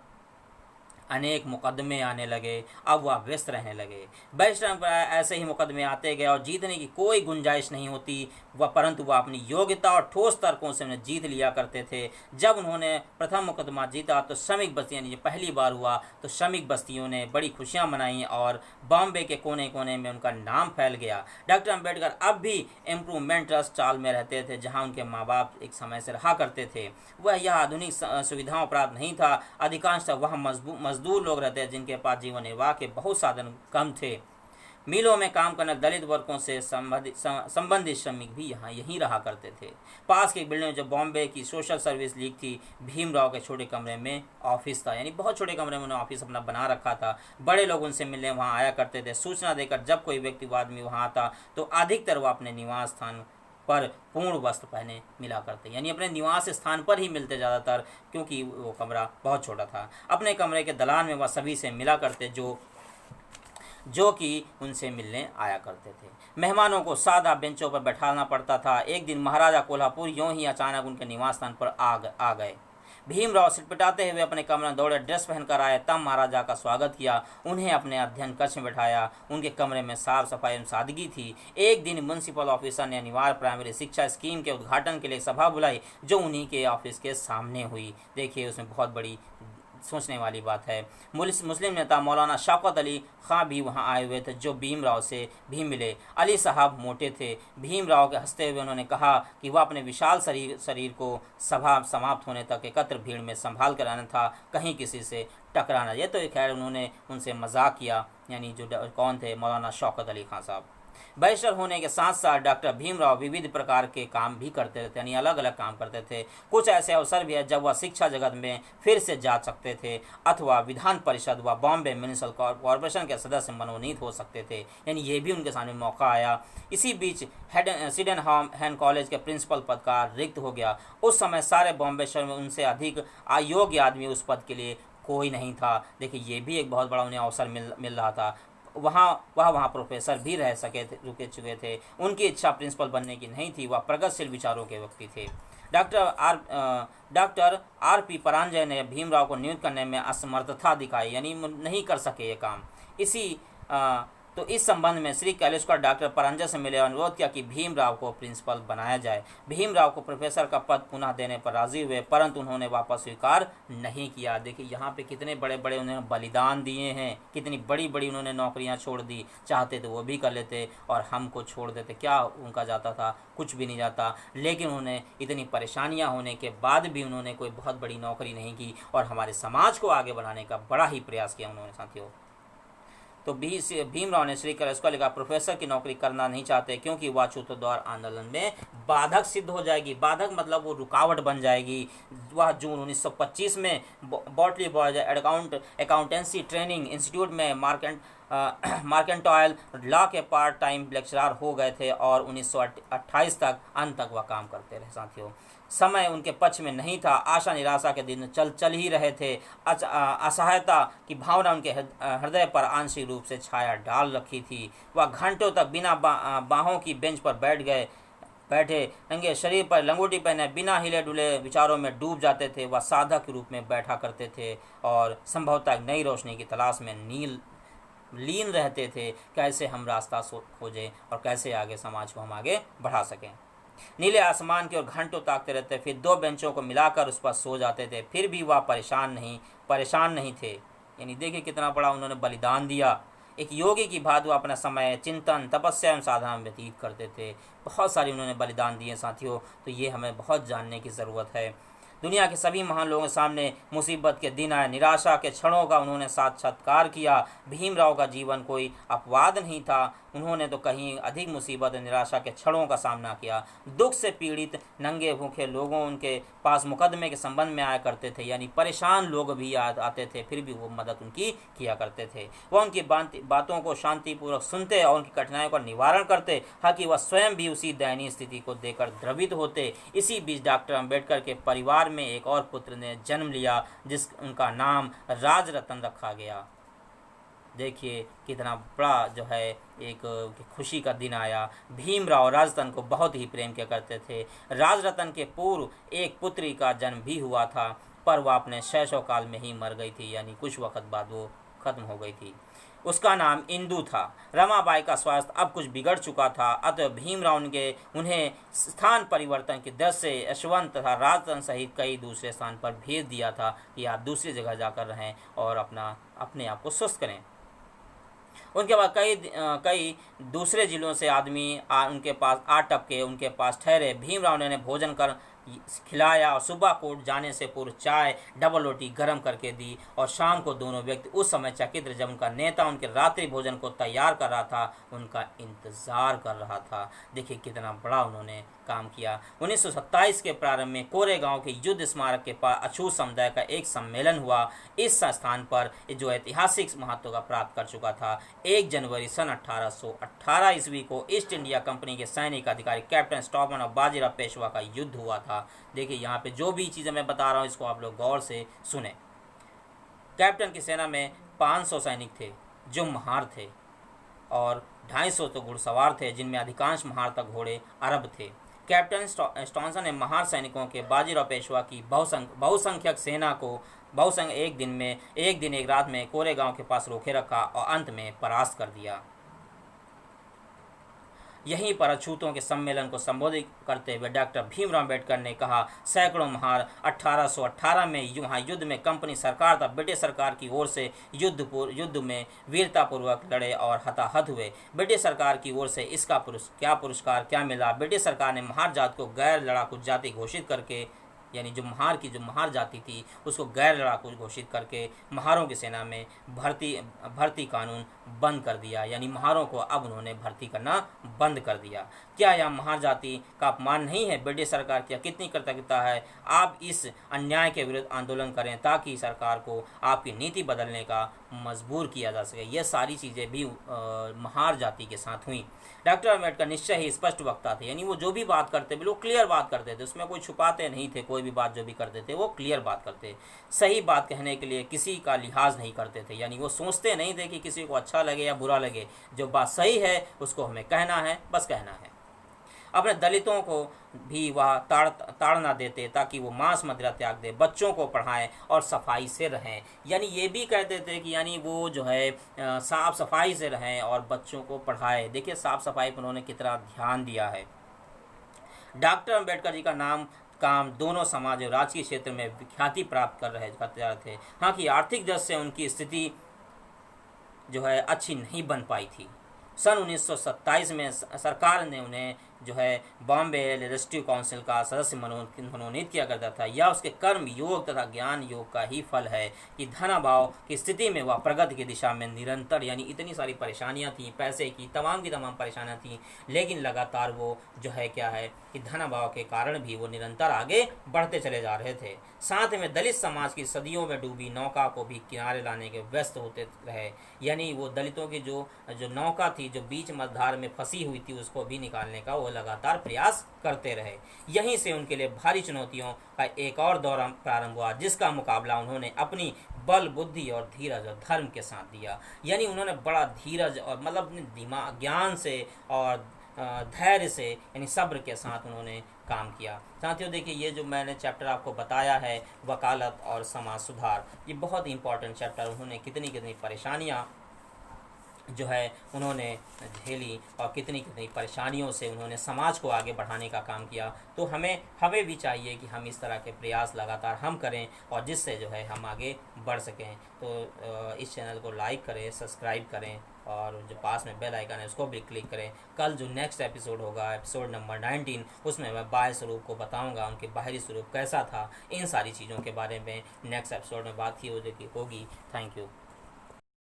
अनेक मुकदमे आने लगे। अब वह व्यस्त रहने लगे। बैरिस्टर पर ऐसे ही मुकदमे आते गए और जीतने की कोई गुंजाइश नहीं होती वह, परंतु वह अपनी योग्यता और ठोस तर्कों से उन्हें जीत लिया करते थे। जब उन्होंने प्रथम मुकदमा जीता तो श्रमिक बस्तियाँ, ये पहली बार हुआ, तो श्रमिक बस्तियों ने बड़ी खुशियाँ मनाई और बॉम्बे के कोने कोने में उनका नाम फैल गया। डॉक्टर अम्बेडकर अब भी इम्प्रूवमेंट ट्रस्ट चाल में रहते थे, जहाँ उनके माँ बाप एक समय से रहा करते थे। वह यह आधुनिक सुविधाओं प्राप्त नहीं था। अधिकांश वह मजदूर लोग रहते हैं जिनके पास जीवन निर्वाह के बहुत साधन कम थे। मिलों में काम करने दलित वर्गों से संबंधित श्रमिक भी यहीं रहा करते थे। पास की बिल्डिंग में जो बॉम्बे की सोशल सर्विस लीग थी, भीमराव के छोटे कमरे में ऑफिस था, यानी बहुत छोटे कमरे में उन्होंने ऑफिस अपना बना रखा था। बड़े लोग उनसे मिलने वहाँ आया करते थे। सूचना देकर जब कोई व्यक्ति व आदमी वहाँ आता तो अधिकतर वह अपने निवास स्थान पर पूर्ण वस्त्र पहने मिला करते, यानी अपने निवास स्थान पर ही मिलते ज़्यादातर, क्योंकि वो कमरा बहुत छोटा था। अपने कमरे के दलान में वह सभी से मिला करते जो कि उनसे मिलने आया करते थे। मेहमानों को सादा बेंचों पर बैठाना पड़ता था। एक दिन महाराजा कोल्हापुर यूं ही अचानक उनके निवास स्थान पर आ गए। भीमराव सिटपिटाते हुए अपने कमरे में दौड़े, ड्रेस पहनकर आए। तब महाराजा का स्वागत किया, उन्हें अपने अध्ययन कक्ष में बैठाया। उनके कमरे में साफ सफाई एवं सादगी थी। एक दिन म्युनिसिपल ऑफिसर ने अनिवार्य प्राइमरी शिक्षा स्कीम के उद्घाटन के लिए सभा बुलाई, जो उन्हीं के ऑफिस के सामने हुई। देखिए, उसमें बहुत बड़ी सोचने वाली बात है। मुस्लिम नेता मौलाना शौकत अली खां भी वहां आए हुए थे, जो भीमराव से भी मिले। अली साहब मोटे थे। भीमराव के हंसते हुए उन्होंने कहा कि वह अपने विशाल शरीर को सभा समाप्त होने तक एकत्र भीड़ में संभाल कर आना था, कहीं किसी से टकराना। ये तो खैर उन्होंने उनसे मजाक किया, यानी जो कौन थे, मौलाना शौकत अली खां साहब। बैरिस्टर होने के साथ साथ डॉक्टर भीमराव विविध प्रकार के काम भी करते थे, यानी अलग अलग काम करते थे। कुछ ऐसे अवसर भी है जब वह शिक्षा जगत में फिर से जा सकते थे, अथवा विधान परिषद व बॉम्बे म्यूनिसिपल कॉरपोरेशन के सदस्य मनोनीत हो सकते थे, यानी ये भी उनके सामने मौका आया। इसी बीच सिडेनहम कॉलेज के प्रिंसिपल पद का रिक्त हो गया। उस समय सारे बॉम्बे शहर में उनसे अधिक अयोग्य आदमी उस पद के लिए कोई नहीं था। देखिए, ये भी एक बहुत बड़ा उन्हें अवसर मिल रहा था। वहाँ प्रोफेसर भी रह रुके चुके थे। उनकी इच्छा प्रिंसिपल बनने की नहीं थी, वह प्रगतिशील विचारों के व्यक्ति थे। डॉक्टर आर पी परांजय ने भीमराव को नियुक्त करने में असमर्थता दिखाई, यानी नहीं कर सके ये काम। तो इस संबंध में श्री कैलेस्कर डॉक्टर परांजय से मिले और अनुरोध किया कि भीमराव को प्रिंसिपल बनाया जाए। भीमराव को प्रोफेसर का पद पुनः देने पर राजी हुए, परंतु उन्होंने वापस स्वीकार नहीं किया। देखिए, यहाँ पे कितने बड़े बड़े उन्होंने बलिदान दिए हैं, कितनी बड़ी बड़ी उन्होंने नौकरियाँ छोड़ दी। चाहते तो वो भी कर लेते और हमको छोड़ देते, क्या उनका जाता था? कुछ भी नहीं जाता। लेकिन उन्होंने इतनी परेशानियाँ होने के बाद भी उन्होंने कोई बहुत बड़ी नौकरी नहीं की और हमारे समाज को आगे बढ़ाने का बड़ा ही प्रयास किया उन्होंने, साथियों। तो भीमराव ने श्रीकर उसका लिखा, प्रोफेसर की नौकरी करना नहीं चाहते क्योंकि वह अछूतोद्वार आंदोलन में बाधक सिद्ध हो जाएगी। बाधक मतलब वो रुकावट बन जाएगी। वह जून 1925 में बॉटली बॉयज अकाउंटेंसी ट्रेनिंग इंस्टीट्यूट में मार्केंटाइल लॉ के पार्ट टाइम लेक्चरर हो गए थे और 1928 तक अंत तक वह काम करते रहे। साथियों, समय उनके पक्ष में नहीं था। आशा निराशा के दिन चल ही रहे थे। असहायता की भावना उनके हृदय पर आंशिक रूप से छाया डाल रखी थी। वह घंटों तक बिना बाहों की बेंच पर बैठे नंगे शरीर पर लंगोटी पहने बिना हिले डुले विचारों में डूब जाते थे। वह साधक के रूप में बैठा करते थे और संभवतः नई रोशनी की तलाश में लीन रहते थे। कैसे हम रास्ता खोजें और कैसे आगे समाज को हम आगे बढ़ा सकें। नीले आसमान की ओर घंटों ताकते रहते, फिर 2 बेंचों को मिलाकर उस पर सो जाते थे। फिर भी वह परेशान नहीं थे। यानी देखिए कितना बड़ा उन्होंने बलिदान दिया। एक योगी की भांति वो अपना समय चिंतन, तपस्या एवं साधना में व्यतीत करते थे। बहुत सारी उन्होंने बलिदान दिए साथियों। तो ये हमें बहुत जानने की ज़रूरत है। दुनिया के सभी महान लोगों के सामने मुसीबत के दिन आए, निराशा के क्षणों का उन्होंने साक्षात्कार किया। भीमराव का जीवन कोई अपवाद नहीं था। उन्होंने तो कहीं अधिक मुसीबत और निराशा के क्षणों का सामना किया। दुख से पीड़ित नंगे भूखे लोगों उनके पास मुकदमे के संबंध में आया करते थे। यानी परेशान लोग भी आते थे, फिर भी वो मदद उनकी किया करते थे। वह उनकी बातों को शांतिपूर्वक सुनते और उनकी कठिनाइयों का निवारण करते, ताकि वह स्वयं भी उसी दयनीय स्थिति को देखकर द्रवित होते। इसी बीच डॉक्टर अम्बेडकर के परिवार में एक और पुत्र ने जन्म लिया, उनका नाम राजरतन रखा गया। देखिए कितना बड़ा जो है एक खुशी का दिन आया। भीमराव राजरतन को बहुत ही प्रेम किया करते थे। राजरतन के पूर्व एक पुत्री का जन्म भी हुआ था, पर वह अपने शैशव काल में ही मर गई थी। यानी कुछ वक्त बाद वो खत्म हो गई थी। उसका नाम इंदु था। रमाबाई का स्वास्थ्य अब कुछ बिगड़ चुका था, अतः भीमराव ने उन्हें स्थान परिवर्तन की दृष्टि से यशवंत तथा राजरतन सहित कई दूसरे स्थान पर भेज दिया था कि आप दूसरी जगह जाकर रहें और अपने आप को स्वस्थ करें। उनके बाद कई दूसरे जिलों से आदमी उनके पास टपके उनके पास ठहरे। भीमराव ने भोजन कर खिलाया और सुबह कोर्ट जाने से पूर्व चाय डबल रोटी गर्म करके दी। और शाम को दोनों व्यक्ति उस समय चकित जब उनका नेता उनके रात्रि भोजन को तैयार कर रहा था, उनका इंतजार कर रहा था। देखिए कितना बड़ा उन्होंने काम किया। 1927 के प्रारंभ में कोरेगांव के युद्ध स्मारक के पास अछूत समुदाय का एक सम्मेलन हुआ। इस स्थान पर जो ऐतिहासिक महत्व का प्राप्त कर चुका था। 1 जनवरी सन 1818 ईस्वी को ईस्ट इंडिया कंपनी के सैनिक अधिकारी कैप्टन स्टॉकमैन और बाजीराव पेशवा का युद्ध हुआ था। देखिए यहाँ पे जो भी चीज़ें मैं बता रहा हूँ इसको आप लोग गौर से सुने। कैप्टन की सेना में 500 सैनिक थे जो महार थे और 250 तो घुड़सवार थे, जिनमें अधिकांश महार तक घोड़े अरब थे। कैप्टन स्टॉनसन ने महार सैनिकों के बाजीराव पेशवा की बहुसंख्यक सेना को एक दिन एक रात में कोरेगांव के पास रोके रखा और अंत में परास्त कर दिया। यहीं पर अछूतों के सम्मेलन को संबोधित करते हुए डॉक्टर भीमराव अम्बेडकर ने कहा, सैकड़ों महार 1818 में यहाँ युद्ध में कंपनी सरकार तथा ब्रिटिश सरकार की ओर से युद्ध में वीरतापूर्वक लड़े और हताहत हुए। ब्रिटिश सरकार की ओर से इसका पुरस्कार क्या मिला? ब्रिटिश सरकार ने महार जाति को गैर लड़ाकू जाति घोषित करके, यानी जो महार जाति थी उसको गैर लड़ाकू घोषित करके महारों की सेना में भर्ती कानून बंद कर दिया। यानी महारों को अब उन्होंने भर्ती करना बंद कर दिया। क्या यह महार जाति का अपमान नहीं है? ब्रिटिश सरकार की कितनी कृतज्ञता है। आप इस अन्याय के विरुद्ध आंदोलन करें ताकि सरकार को आपकी नीति बदलने का मजबूर किया जा सके। यह सारी चीज़ें भी महार जाति के साथ हुई। डॉक्टर अम्बेडकर निश्चय ही स्पष्ट वक्ता थे। यानी वो जो भी बात करते थे वो क्लियर बात करते थे, उसमें कोई छुपाते नहीं थे। कोई भी बात जो भी करते थे वो क्लियर बात करते, सही बात कहने के लिए किसी का लिहाज नहीं करते थे। यानी वो सोचते नहीं थे कि किसी को अच्छा लगे या बुरा लगे, जो बात सही है उसको हमें कहना है, बस कहना है। अपने दलितों को भी वह ताड़ना देते ताकि वो मांस मदिरा त्याग दे, बच्चों को पढ़ाएं और सफाई से रहें। यानी ये भी कहते थे कि यानी वो जो है साफ़ सफाई से रहें और बच्चों को पढ़ाएं। देखिए साफ़ सफाई पर उन्होंने कितना ध्यान दिया है। डॉक्टर अम्बेडकर जी का काम दोनों समाज और राजकीय क्षेत्र में ख्याति प्राप्त करते रहे थे। हाँ कि आर्थिक दृष्टि से उनकी स्थिति जो है अच्छी नहीं बन पाई थी। सन 1927 में सरकार ने उन्हें जो है बॉम्बे लेजिस्लेटिव काउंसिल का सदस्य मनोनीत किया करता था, यह उसके कर्म योग तथा ज्ञान योग का ही फल है कि धनाभाव की स्थिति में वह प्रगति की दिशा में निरंतर, यानी इतनी सारी परेशानियां थी, पैसे की तमाम परेशानियां थी, लेकिन लगातार वो जो है क्या है कि धनाभाव के कारण भी वो निरंतर आगे बढ़ते चले जा रहे थे। साथ में दलित समाज की सदियों में डूबी नौका को भी किनारे लाने के व्यस्त होते रहे, यानी वो दलितों की जो जो नौका थी, जो बीच मझधार में फंसी हुई थी, उसको भी निकालने का वो लगातार प्रयास करते रहे। यहीं से उनके लिए भारी चुनौतियों का एक और दौर प्रारंभ हुआ, जिसका मुकाबला उन्होंने अपनी बल, बुद्धि और धीरज और धर्म के साथ दिया। यानी उन्होंने बड़ा धीरज और मतलब अपने दिमाग, ज्ञान से और धैर्य से, यानी सब्र के साथ उन्होंने काम किया। साथियों देखिए, ये जो मैंने चैप्टर आपको बताया है वकालत और समाज सुधार, ये बहुत इंपॉर्टेंट चैप्टर, उन्होंने कितनी कितनी परेशानियाँ जो है उन्होंने झेली और कितनी कितनी परेशानियों से उन्होंने समाज को आगे बढ़ाने का काम किया। तो हमें भी चाहिए कि हम इस तरह के प्रयास लगातार हम करें और जिससे जो है हम आगे बढ़ सकें। तो इस चैनल को लाइक करें, सब्सक्राइब करें और जो पास में बेल आइकन है उसको भी क्लिक करें। कल जो नेक्स्ट एपिसोड होगा, एपिसोड नंबर 19, उसमें मैं बाह्य स्वरूप को बताऊंगा, उनके बाहरी स्वरूप कैसा था, इन सारी चीज़ों के बारे में नेक्स्ट एपिसोड में बात की होगी। Thank you.